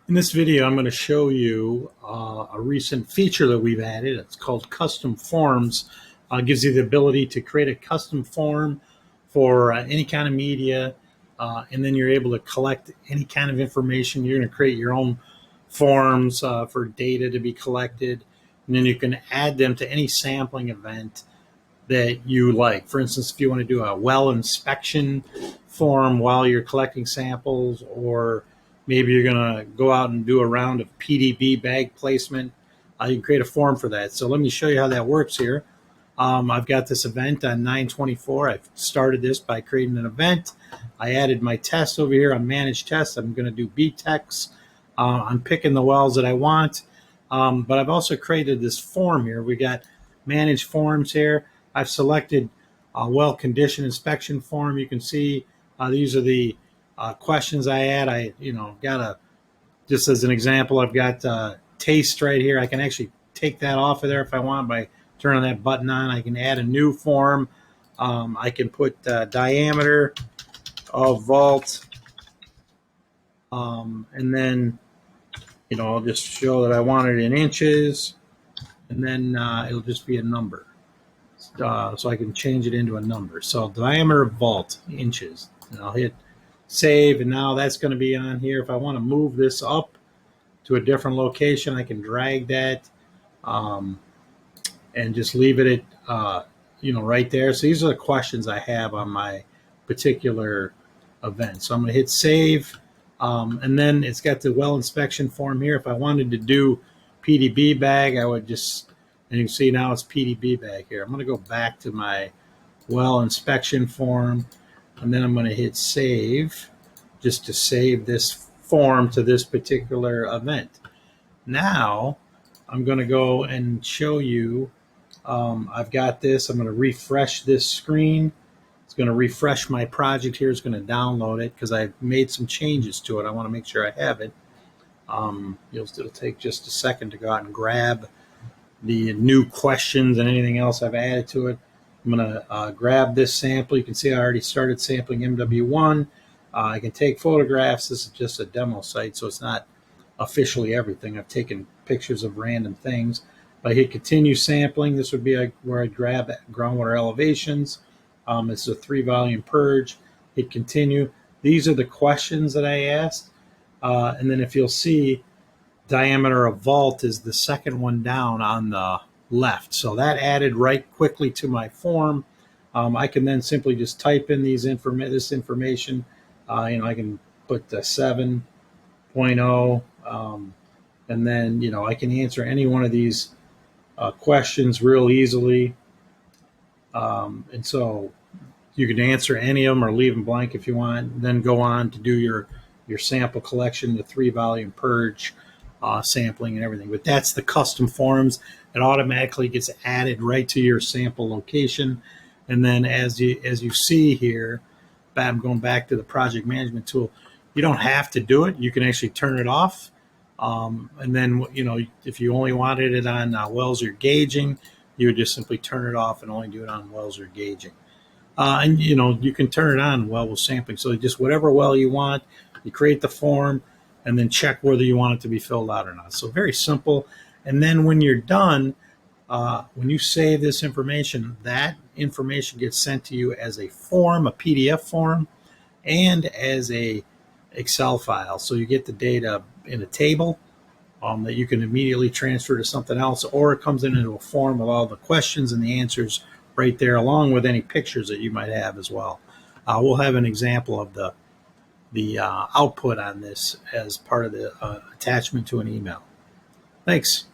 In this video, I'm going to show you a recent feature that we've added. It's called custom forms. Gives you the ability to create a custom form for any kind of media, and then you're able to collect any kind of information. You're going to create your own forms for data to be collected, and then you can add them to any sampling event that you like. For instance, if you want to do a well inspection form while you're collecting samples, or maybe you're going to go out and do a round of PDB bag placement, you can create a form for that. So let me show you how that works here. I've got this event on 9/24. I've started this by creating an event. I added my test over here on manage tests. I'm going to do B-tex. I'm picking the wells that I want, but I've also created this form here. We got manage forms here. I've selected a well condition inspection form. You can see these are the questions I add. Just as an example, I've got taste right here. I can actually take that off of there if I want by turning that button on. I can add a new form. I can put diameter of vault, and then I'll just show that I want it in inches, and then it'll just be a number. So I can change it into a number. So diameter of vault, inches. And I'll hit save, and now that's going to be on here. If I want to move this up to a different location, I can drag that and just leave it at right there. So these are the questions I have on my particular event. So I'm going to hit save, and then it's got the well inspection form here. If I wanted to do PDB bag, I would just, and you can see now it's PDB bag here. I'm going to go back to my well inspection form, and then I'm going to hit save just to save this form to this particular event. Now I'm going to go and show you, I've got this. I'm going to refresh this screen. It's going to refresh my project here. It's going to download it because I've made some changes to it. I want to make sure I have it. It'll take just a second to go out and grab the new questions and anything else I've added to it. I'm going to grab this sample. You can see I already started sampling MW1. I can take photographs. This is just a demo site, so it's not officially everything. I've taken pictures of random things. If I hit continue sampling, this would be where I grab groundwater elevations. This is a 3-volume purge. Hit continue. These are the questions that I asked. And then if you'll see, diameter of vault is the second one down on the left. So that added right quickly to my form. I can then simply just type in this information. I can put the 7.0, and then I can answer any one of these questions real easily. And so you can answer any of them or leave them blank if you want. Then go on to do your sample collection, the 3-volume purge. Sampling and everything, but that's the custom forms. It automatically gets added right to your sample location, and then as you see here, I'm going back to the project management tool. You don't have to do it. You can actually turn it off, and then if you only wanted it on wells you're gauging, you would just simply turn it off and only do it on wells you're gauging. And you can turn it on well with sampling. So just whatever well you want, you create the form, and then check whether you want it to be filled out or not. So very simple. And then when you're done, when you save this information, that information gets sent to you as a form, a PDF form, and as a Excel file. So you get the data in a table that you can immediately transfer to something else, or it comes into a form with all the questions and the answers right there, along with any pictures that you might have as well. We'll have an example of the output on this as part of the attachment to an email. Thanks.